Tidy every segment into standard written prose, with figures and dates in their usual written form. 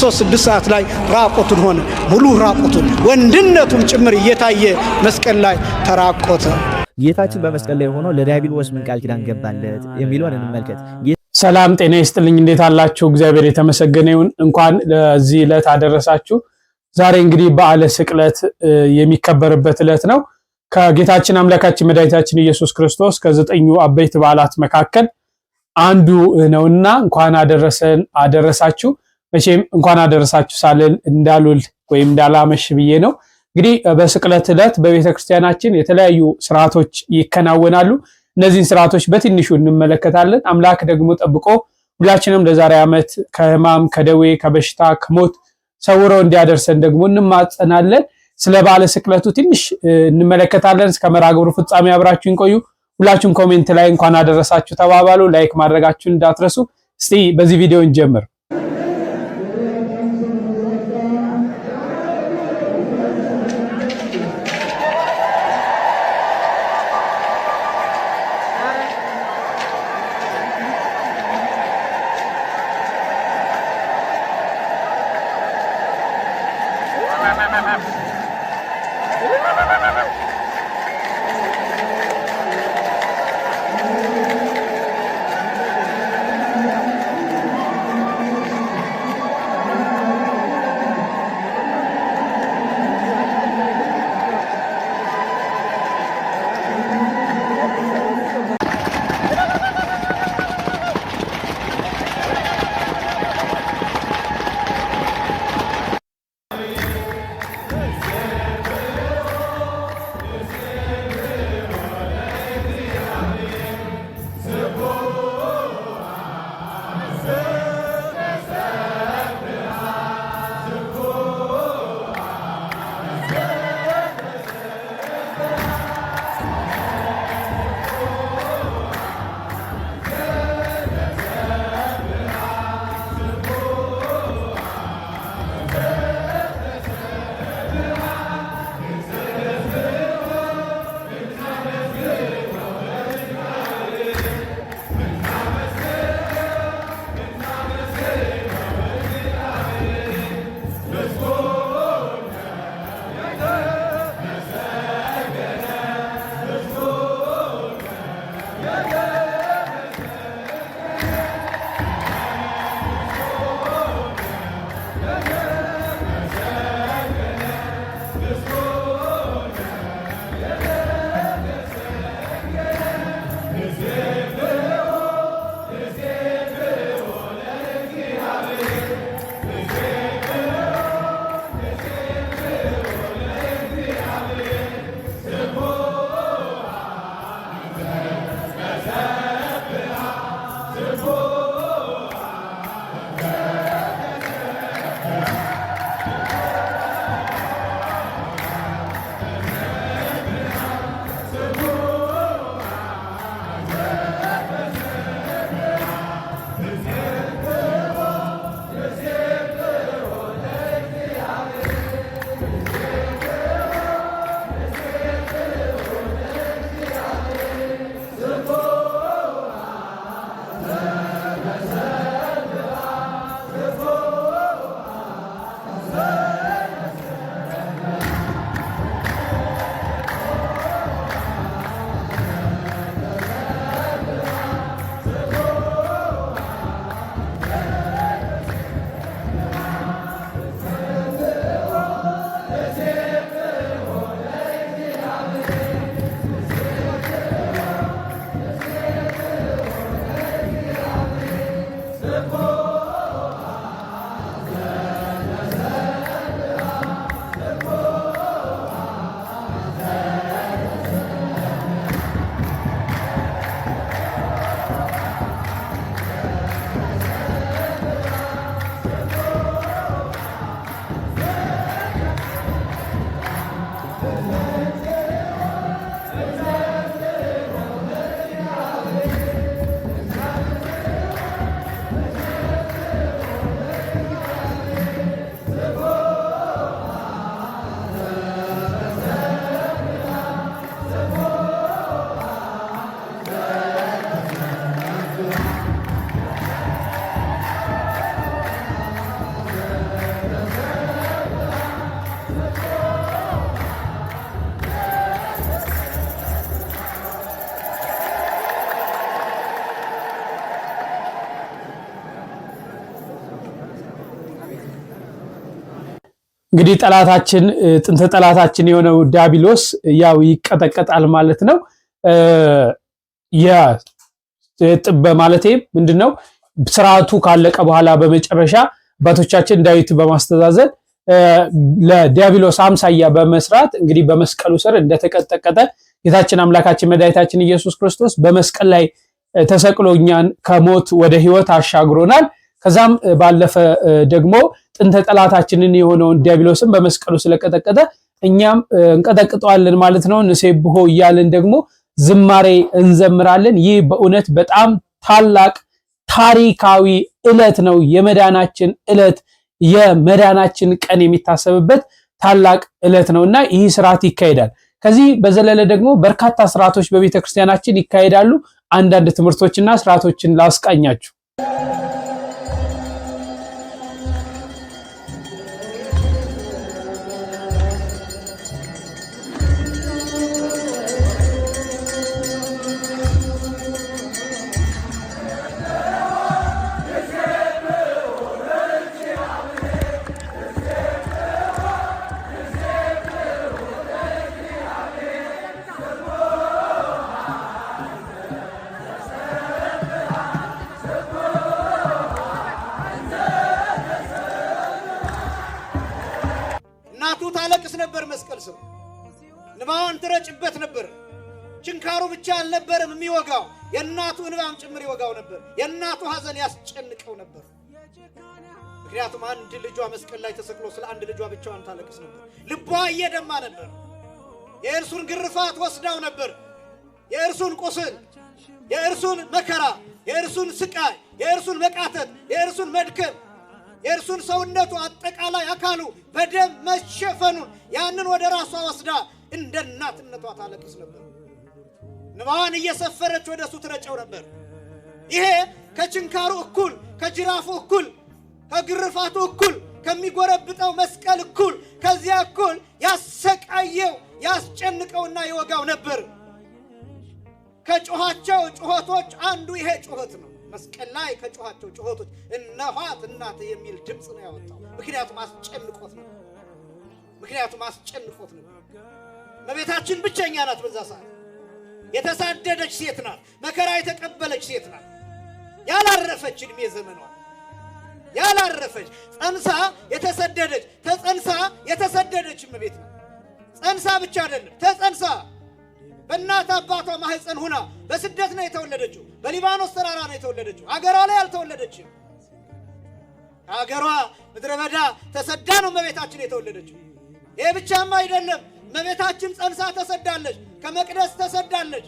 ክርስቶስ 6 ሰዓት ላይ ራቆቱን ሆነ። ሙሉ ራቆቱን ወንድነቱም ጭምር እየታየ መስቀል ላይ ተራቆተ። ጌታችን በመስቀል ላይ ሆኖ ለዲያብሎስ ምን ቃል ኪዳን ገባለት የሚለውን እንመልከት። ሰላም ጤና ይስጥልኝ። እንዴት አላችሁ? እግዚአብሔር የተመሰገነ ይሁን። እንኳን ለዚህ ዕለት አደረሳችሁ። ዛሬ እንግዲህ በዓለ ስቅለት የሚከበርበት ዕለት ነው። ከጌታችን አምላካችን መድኃኒታችን ኢየሱስ ክርስቶስ ከዘጠኙ አበይት በዓላት መካከል አንዱ ነውና እንኳን አደረሳችሁ። መቼም እንኳን አደረሳችሁ ሳልል እንዳሉል ወይም እንዳላመሽ ብዬ ነው። እንግዲህ በስቅለት ዕለት በቤተክርስቲያናችን የተለያዩ ስርዓቶች ይከናወናሉ። እነዚህን ስርዓቶች በትንሹ እንመለከታለን። አምላክ ደግሞ ጠብቆ ሁላችንም ለዛሬ ዓመት ከሕማም ከደዌ ከበሽታ ከሞት ሰውሮ እንዲያደርሰን ደግሞ እንማጸናለን። ስለ በዓለ ስቅለቱ ትንሽ እንመለከታለን። እስከ መርሐ ግብሩ ፍጻሜ አብራችሁን ቆዩ። ሁላችሁም ኮሜንት ላይ እንኳን አደረሳችሁ ተባባሉ። ላይክ ማድረጋችሁን እንዳትረሱ። እስቲ በዚህ ቪዲዮ እንጀምር። እንግዲህ ጠላታችን ጥንተ ጠላታችን የሆነው ዲያብሎስ ያው ይቀጠቀጣል ማለት ነው። የጥበ ማለቴ ምንድነው ስርዓቱ ካለቀ በኋላ በመጨረሻ አባቶቻችን ዳዊት በማስተዛዘን ለዲያብሎስ አምሳያ በመስራት እንግዲህ በመስቀሉ ስር እንደተቀጠቀጠ ጌታችን አምላካችን መድኃኒታችን ኢየሱስ ክርስቶስ በመስቀል ላይ ተሰቅሎ እኛን ከሞት ወደ ሕይወት አሻግሮናል። ከዛም ባለፈ ደግሞ ጥንተ ጠላታችንን የሆነውን ዲያብሎስን በመስቀሉ ስለቀጠቀጠ እኛም እንቀጠቅጠዋለን ማለት ነው። ንሴብሖ እያልን ደግሞ ዝማሬ እንዘምራለን። ይህ በእውነት በጣም ታላቅ ታሪካዊ ዕለት ነው። የመዳናችን ዕለት የመዳናችን ቀን የሚታሰብበት ታላቅ ዕለት ነውና ይህ ስርዓት ይካሄዳል። ከዚህ በዘለለ ደግሞ በርካታ ስርዓቶች በቤተክርስቲያናችን ይካሄዳሉ። አንዳንድ ትምህርቶችና ስርዓቶችን ላስቃኛችሁ። እናቱ ታለቅስ ነበር። መስቀል ስር ንባዋን ትረጭበት ነበር። ችንካሩ ብቻ አልነበረም የሚወጋው፣ የእናቱ እንባም ጭምር ይወጋው ነበር። የእናቱ ሐዘን ያስጨንቀው ነበር። ምክንያቱም አንድ ልጇ መስቀል ላይ ተሰቅሎ ስለ አንድ ልጇ ብቻዋን ታለቅስ ነበር። ልቧ እየደማ ነበር። የእርሱን ግርፋት ወስዳው ነበር። የእርሱን ቁስል፣ የእርሱን መከራ፣ የእርሱን ስቃይ፣ የእርሱን መቃተት፣ የእርሱን መድከም፣ የእርሱን ሰውነቱ አጠቃላይ አካሉ በደም መሸፈኑን ያንን ወደ ራሷ ወስዳ እንደ እናትነቷ ታለቅስ ነበር። ንባዋን እየሰፈረች ወደ እሱ ትረጨው ነበር። ይሄ ከችንካሩ እኩል፣ ከጅራፉ እኩል፣ ከግርፋቱ እኩል፣ ከሚጎረብጠው መስቀል እኩል፣ ከዚያ እኩል ያሰቃየው ያስጨንቀውና ይወጋው ነበር። ከጮኻቸው ጩኸቶች አንዱ ይሄ ጩኸት ነው። መስቀል ላይ ከጮኻቸው ጩኸቶች እነኋት እናት የሚል ድምፅ ነው ያወጣው። ምክንያቱም አስጨንቆት ነው። እመቤታችን ብቸኛ ናት። በዛ ሰዓት የተሳደደች ሴት ናት። መከራ የተቀበለች ሴት ናት። ያላረፈች ዕድሜ ዘመኗ ያላረፈች ጸንሳ የተሰደደች ተጸንሳ የተሰደደች እመቤት ናት። ጸንሳ ብቻ አይደለም ተጸንሳ በእናት አባቷ ማህፀን ሁና በስደት ነው የተወለደችው። በሊባኖስ ተራራ ነው የተወለደችው። አገሯ ላይ አልተወለደችም። አገሯ ምድረ በዳ ተሰዳ ነው እመቤታችን የተወለደችው። ይሄ ብቻም አይደለም። እመቤታችን ጸንሳ ተሰዳለች። ከመቅደስ ተሰዳለች።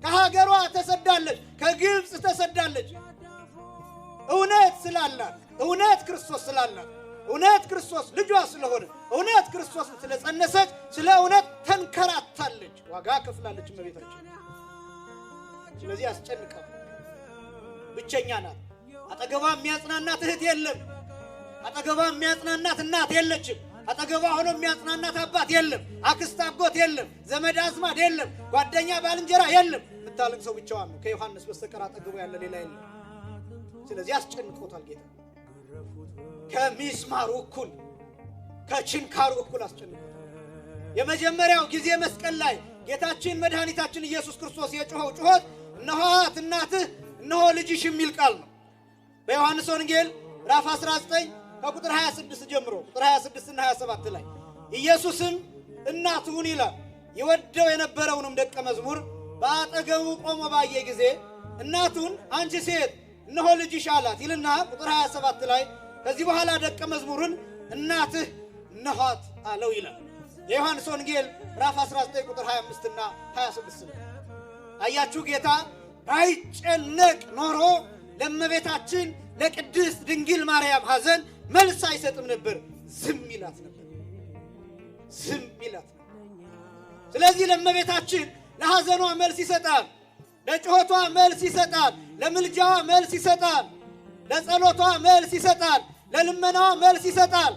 ከሀገሯ ተሰዳለች። ከግብፅ ተሰዳለች። እውነት ስላላት፣ እውነት ክርስቶስ ስላላት፣ እውነት ክርስቶስ ልጇ ስለሆነ፣ እውነት ክርስቶስ ስለጸነሰች ስለ እውነት ተንከራታለች። ዋጋ ከፍላለች እመቤታችን። ስለዚህ አስጨንቀው ብቸኛ ናት። አጠገቧ የሚያጽናናት እህት የለም። አጠገቧ የሚያጽናናት እናት የለችም። አጠገቧ ሆኖ የሚያጽናናት አባት የለም። አክስት አጎት የለም። ዘመድ አዝማድ የለም። ጓደኛ ባልንጀራ የለም። የምታለቅሰው ብቻዋን ነው። ከዮሐንስ በስተቀር አጠገቡ ያለ ሌላ የለም። ስለዚህ አስጨንቆታል ጌታ። ከሚስማሩ እኩል ከችንካሩ እኩል አስጨንቆታል። የመጀመሪያው ጊዜ መስቀል ላይ ጌታችን መድኃኒታችን ኢየሱስ ክርስቶስ የጮኸው ጩኸት እነሆት እናትህ እነሆ ልጅሽ የሚል ቃል ነው። በዮሐንስ ወንጌል ምዕራፍ 19 ከቁጥር 26 ጀምሮ ቁጥር 26 እና 27 ላይ ኢየሱስም እናቱን ይላል ይወደው የነበረውንም ደቀ መዝሙር በአጠገቡ ቆሞ ባየ ጊዜ እናቱን አንቺ ሴት እነሆ ልጅሽ አላት ይልና ቁጥር 27 ላይ ከዚህ በኋላ ደቀ መዝሙርን እናትህ እነኋት አለው ይላል። የዮሐንስ ወንጌል ምዕራፍ 19 ቁጥር 25 እና 26 ነው። አያችሁ ጌታ ባይጨነቅ ኖሮ ለእመቤታችን ለቅድስት ድንግል ማርያም ሐዘን መልስ አይሰጥም ነበር። ዝም ይላት ነበር። ዝም ይላት። ስለዚህ ለእመቤታችን ለሐዘኗ መልስ ይሰጣል። ለጩኸቷ መልስ ይሰጣል። ለምልጃዋ መልስ ይሰጣል። ለጸሎቷ መልስ ይሰጣል። ለልመናዋ መልስ ይሰጣል።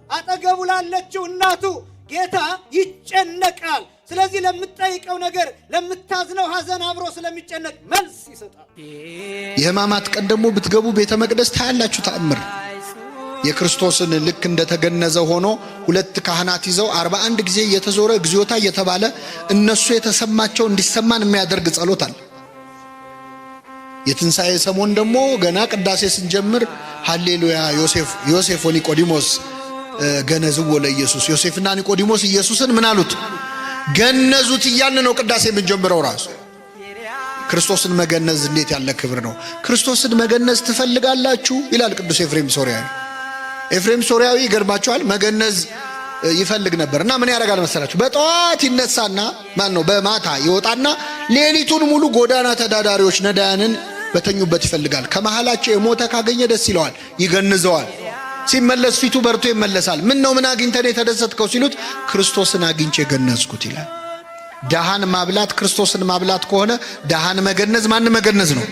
አጠገቡ ላለችው እናቱ ጌታ ይጨነቃል። ስለዚህ ለምትጠይቀው ነገር ለምታዝነው ሐዘን አብሮ ስለሚጨነቅ መልስ ይሰጣል። የሕማማት ቀን ደግሞ ብትገቡ ቤተ መቅደስ ታያላችሁ ተአምር። የክርስቶስን ልክ እንደተገነዘ ሆኖ ሁለት ካህናት ይዘው 41 ጊዜ እየተዞረ እግዚኦታ እየተባለ እነሱ የተሰማቸው እንዲሰማን የሚያደርግ ጸሎት አለ። የትንሣኤ ሰሞን ደግሞ ገና ቅዳሴ ስንጀምር ሃሌሉያ ዮሴፍ ወኒቆዲሞስ ገነዝዎ ለኢየሱስ፣ ዮሴፍና ኒቆዲሞስ ኢየሱስን ምን አሉት? ገነዙት እያልን ነው ቅዳሴ የምንጀምረው። ራሱ ክርስቶስን መገነዝ እንዴት ያለ ክብር ነው! ክርስቶስን መገነዝ ትፈልጋላችሁ ይላል ቅዱስ ኤፍሬም ሶርያዊ። ኤፍሬም ሶርያዊ ይገርማችኋል፣ መገነዝ ይፈልግ ነበርና ምን ያደርጋል መሰላችሁ? በጠዋት ይነሳና በማታ ይወጣና ሌሊቱን ሙሉ ጎዳና ተዳዳሪዎች ነዳያንን በተኙበት ይፈልጋል። ከመሃላቸው የሞተ ካገኘ ደስ ይለዋል፣ ይገንዘዋል። ሲመለስ ፊቱ በርቶ ይመለሳል። ምን አግኝተን የተደሰትከው ሲሉት ክርስቶስን አግኝቼ ገነዝኩት ይላል። ደሃን ማብላት ክርስቶስን ማብላት ከሆነ ደሃን መገነዝ ማን መገነዝ ነው?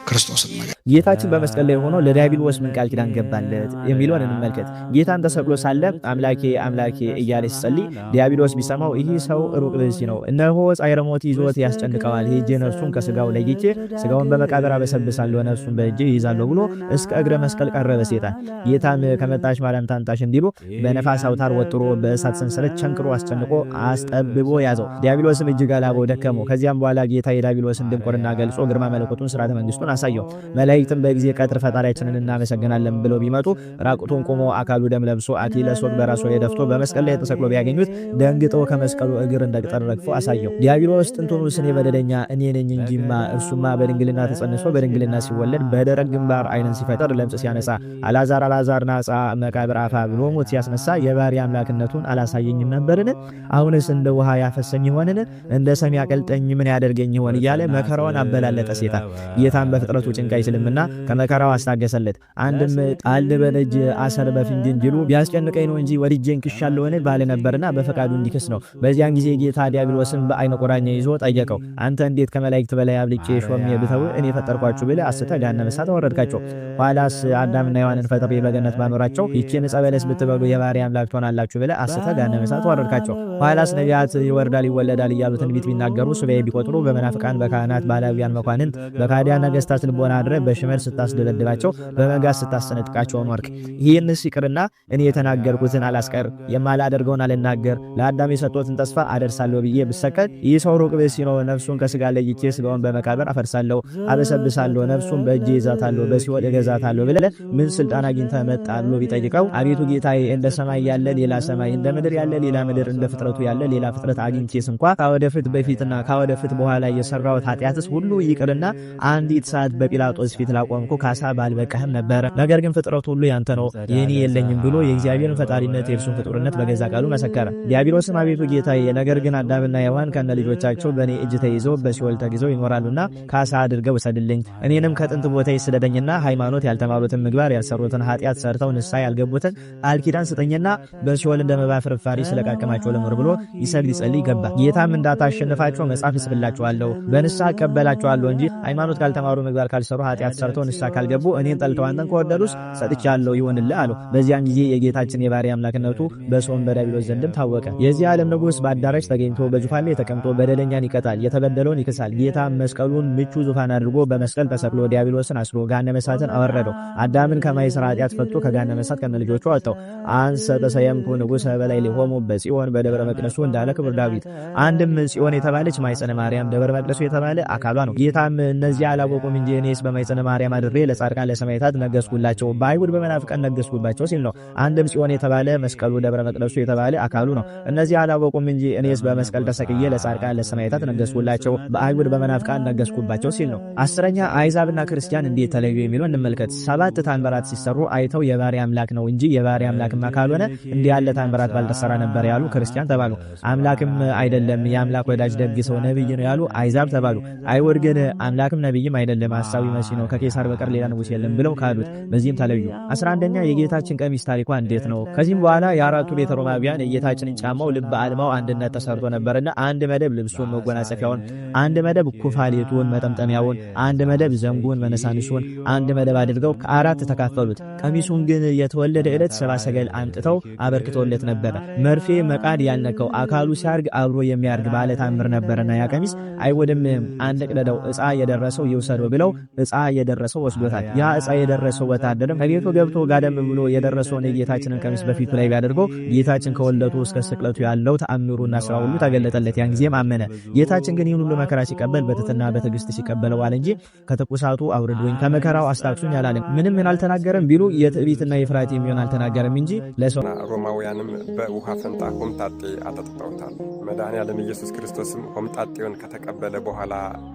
ክርስቶስን መገነዝ። ጌታችን በመስቀል ላይ ሆኖ ለዲያብሎስ ምን ቃል ኪዳን ገባለት የሚለውን እንመልከት። ጌታን ተሰቅሎ ሳለ አምላኬ አምላኬ እያለ ሲጸልይ ዲያብሎስ ቢሰማው ይህ ሰው ሩቅ ብእሲ ነው፣ እነሆ ጻዕረ ሞት ይዞት ያስጨንቀዋል፣ ሄጄ ነፍሱን ከስጋው ለይቼ ስጋውን በመቃብር አበሰብሳለሁ፣ ነፍሱን በእጄ ይዛለሁ ብሎ እስከ እግረ መስቀል ቀረበ ሰይጣን። ጌታም ከመጣሽ ማርያም ታንጣሽ እንዲሉ በነፋስ አውታር ወጥሮ በእሳት ሰንሰለት ቸንክሮ አስጨንቆ አስጠብቦ ያዘው። ዲያብሎስም እጅግ አላበው ደከመው። ከዚያም በኋላ ጌታ የዲያብሎስን ድንቁርና ገልጾ ግርማ መለኮቱን ስርዓተ መንግስቱን አሳየው። መላእክትም በጊዜ ቀጥር ፈጣሪያችንን እናመሰግናለን ብለው ቢመጡ ራቁቱን ቆሞ አካሉ ደም ለብሶ አክሊለ ሦክ በራሱ ላይ ደፍቶ በመስቀል ላይ ተሰቅሎ ቢያገኙት ደንግጠው ከመስቀሉ እግር እንደ ቅጠል ረግፎ አሳየው። ዲያብሎስ ጥንቱንስ እኔ በደለኛ እኔ ነኝ እንጂማ እርሱማ በድንግልና ተጸንሶ በድንግልና ሲወለድ በደረቅ ግንባር ዓይንን ሲፈጠር ለምጽ ሲያነጻ አልዓዛር ናጻ መቃብር አፋ ብሎ ሞት ሲያስነሳ የባሕርይ አምላክነቱን አላሳየኝም ነበርን? አሁንስ እንደ ውሃ ያፈሰኝ ይሆንን? እንደ ሰም ያቀልጠኝ ምን ያደርገኝ ይሆን እያለ መከራውን አበላለጠ ሰይጣን። ጌታን በፍጥረቱ ጭንቅ አይችልምና ከመከራው አስታገሰለት። አንድም ጣል በደጅ አሰር በፍንጅ እንዲሉ ቢያስጨንቀኝ ነው እንጂ ወድጄ እንክሻለሁን ባለ ነበርና በፈቃዱ እንዲክስ ነው። በዚያን ጊዜ ጌታ ዲያብሎስን በዓይነ ቁራኛ ይዞ ጠየቀው። አንተ እንዴት ከመላእክት በላይ አብልጬ ሾሜ ብተው እኔ ፈጠርኳችሁ ብለህ አስተህ ገሃነመ እሳት አወረድካቸው? ኋላስ አዳምና ሔዋንን ፈጥሬ በገነት ባኖራቸው ይህችን ዕፀ በለስ ብትበሉ የባሕርይ አምላክ ትሆናላችሁ ብለህ አስተህ ገሃነመ እሳት አወረድካቸው። ኋላስ ነቢያት ይወርዳል ይወለዳል እያሉ ትንቢት ቢናገሩ ሱባዔ ቢቆጥሩ በመናፍቃን በካህናት ባላውያን መኳንንት በካዲያን ነገሥታት ልቦና አድረ በሽመል ስታስደለድባቸው በመጋዝ ስታስነጥቃቸው ኖርክ። ይህንስ ይቅርና እኔ የተናገርኩትን አላስቀር የማላደርገውን አልናገር ለአዳም የሰጠሁትን ተስፋ አደርሳለሁ ብዬ ብሰቀል ይህ ሰው ሩቅ ብእሲ ነው። ነፍሱን ከስጋ ለይቼ ስጋውን በመቃብር አፈርሳለሁ፣ አበሰብሳለሁ፣ ነፍሱን በእጄ ይዛታለሁ፣ በሲኦል እገዛታለሁ ብለህ ምን ስልጣን አግኝተህ መጣ ብሎ ቢጠይቀው አቤቱ ጌታዬ እንደ ሰማይ ያለ ሌላ ሰማይ፣ እንደ ምድር ያለ ሌላ ምድር፣ እንደ ፍጥረቱ ያለ ሌላ ፍጥረት አግኝቼስ እንኳ ካወደፊት በፊትና ካወደፊት በኋላ የሰራሁት ኃጢአትስ ሁሉ ይቅርና አንዲት ሰዓት በጲላጦስ ፊት ላቆምኩ ካሳ ባልበቃህም ነበር። ነገር ግን ፍጥረቱ ሁሉ ያንተ ነው የኔ የለኝም ብሎ የእግዚአብሔርን ፈጣሪነት የእርሱን ፍጡርነት በገዛ ቃሉ መሰከረ። ዲያብሎስም አቤቱ ጌታዬ ነገር ግን አዳምና ሔዋን ከነ ልጆቻቸው በእኔ እጅ ተይዘው በሲኦል ተግዘው ይኖራሉና ካሳ አድርገው ውሰድልኝ። እኔንም ከጥንት ቦታ ይስደደኝና ሃይማኖት ያልተማሩትን ምግባር ያልሰሩትን ኃጢአት ሰርተው ንስሐ ያልገቡትን ቃል ኪዳን ስጠኝና በሲኦል እንደ መባ ፍርፋሪ ስለቃቀማቸው ልምር ብሎ ይሰግድ ይጸልይ ገባ። ጌታም እንዳታሸንፋቸው መጽሐፍ እጽፍላቸዋለሁ በንስሐ እቀበላቸዋለሁ እንጂ ሃይማኖት ካልተማሩ ምግባር ካልሰሩ ኃጢአት ሰርተው ንስሐ ካልገቡ እኔን ጠልተው አንተን ከወደዱስ ሰጥቻለሁ ይሁንልህ አለው። በዚያን ጊዜ የጌታችን የባሕርይ አምላክነቱ በሰውም በዲያብሎስ ዘንድም ታወቀ። የዚህ ዓለም ንጉሥ በአዳራሽ ተገኝቶ በዙፋን ላይ ተቀምጦ በደለኛን ይቀጣል፣ የተበደለውን ይክሳል። ጌታ መስቀሉን ምቹ ዙፋን አድርጎ በመስቀል ተሰቅሎ ዲያብሎስን አስሮ ገሃነመ እሳትን አወረደው። አዳምን ከማይሰራ ኃጢአት ፈትቶ ከገሃነመ እሳት ከነ ልጆቹ አወጣው። አንሰ ተሰየምኩ ንጉሠ በላይ ሊሆሙ በጽዮን በደብረ መቅደሱ እንዳለ ክቡር ዳዊት። አንድም ጽዮን የተባለች ማይጸነ ማርያም፣ ደብረ መቅደሱ የተባለ አካሏ ነው። ጌታም እነዚህ አላወቁም እንጂ እኔስ በማይጸነ ማርያም አድሬ ለጻድቃን ለሰማዕታት ነገስኩላቸው፣ በአይሁድ በመናፍቃን ነገስኩባቸው ሲል ነው። አንድም ጽዮን የተባለ መስቀሉ ደብረ መቅደሱ የተባለ አካሉ ነው። እነዚህ አላወቁም እንጂ እኔስ በመስቀል ተሰቅዬ ለጻድቃን ለሰማዕታት ነገስኩላቸው፣ በአይሁድ በመናፍቃን ነገስኩባቸው ሲል ነው። አስረኛ አሕዛብና ክርስቲያን እንዴት ተለዩ የሚለው እንመልከት። 7 ታምራት ሲሰሩ አይተው የባሕርይ አምላክ ነው እንጂ የባሕርይ አምላክማ ካልሆነ እንዲህ ያለ ታምራት ባልተሰራ ነበር ያሉ ክርስቲያን ተባሉ። አምላክም አይደለም የአምላክ ወዳጅ ደግ ሰው ነብይ ነው ያሉ አሕዛብ ተባሉ። አይሁድ ግን አምላክም ነብይም አይደለም ሐሳዊ መሲህ ነው ከቄሳር በቀር ሌላ ንጉስ የለም ብለው ካዱት። በዚህም ተለዩ። 11ኛ የጌታችን ቀሚስ ታሪኳ እንዴት ነው? ከዚህም በኋላ የአራቱ ቤተ ሮማውያን የጌታችንን ጫማው ልብ አልማው አንድነት ተሰርቶ ነበርና አንድ መደብ ልብሱን መጎናጸፊያውን፣ አንድ መደብ ኩፋሌቱን መጠምጠሚያውን፣ አንድ መደብ ዘንጉን መነሳንሱን አንድ መደብ አድርገው ከአራት ተካፈሉት። ቀሚሱን ግን የተወለደ ዕለት 70 ሰገል አምጥተው አበርክቶለት ነበረ። መርፌ መቃድ ያልነከው አካሉ ሲያርግ አብሮ የሚያርግ ባለ ታምር ነበርና ያ ቀሚስ አይወድም አንድ ቅደደው ዕፃ የደረሰው ይውሰደው ብለው ዕፃ እየደረሰው ወስዶታል። ያ ዕፃ የደረሰው ወታደርም ከቤቱ ገብቶ ጋደም ብሎ የደረሰውን የጌታችንን ቀሚስ በፊቱ ላይ ቢያደርገው ጌታችን ከወለቱ እስከ ስቅለቱ ያለው ተአምሩና ስራ ሁሉ ተገለጠለት። ያን ጊዜም አመነ። ጌታችን ግን ይህን ሁሉ መከራ ሲቀበል በትሕትና በትዕግስት ሲቀበለው ዋለ እንጂ ከትኩሳቱ አውርዶኝ ከመከራው አስታክሱኝ አላለም። ምንም አልተናገረም ቢሉ የትዕቢትና የፍርሃት የሚሆን አልተናገረም እንጂ ለሰው ሮማውያንም በውሃ ፈንታ ሆምጣጤ አጠጥተውታል። መድኃኔዓለም ኢየሱስ ክርስቶስም ሆምጣጤውን ከተቀበለ በኋላ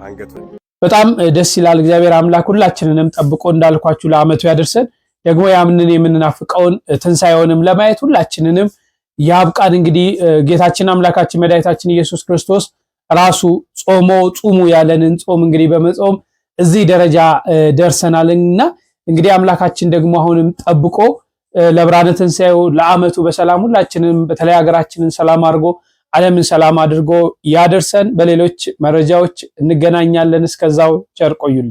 አንገቱን በጣም ደስ ይላል። እግዚአብሔር አምላክ ሁላችንንም ጠብቆ እንዳልኳችሁ ለዓመቱ ያደርሰን። ደግሞ ያምንን የምንናፍቀውን ትንሣኤውንም ለማየት ሁላችንንም ያብቃን። እንግዲህ ጌታችን አምላካችን መድኃኒታችን ኢየሱስ ክርስቶስ ራሱ ጾሞ ጹሙ ያለንን ጾም እንግዲህ በመጾም እዚህ ደረጃ ደርሰናልና እንግዲህ አምላካችን ደግሞ አሁንም ጠብቆ ለብርሃነ ትንሣኤው ለዓመቱ በሰላም ሁላችንም በተለይ ሀገራችንን ሰላም አድርጎ ዓለምን ሰላም አድርጎ ያደርሰን። በሌሎች መረጃዎች እንገናኛለን። እስከዛው ቸር ቆዩልኝ።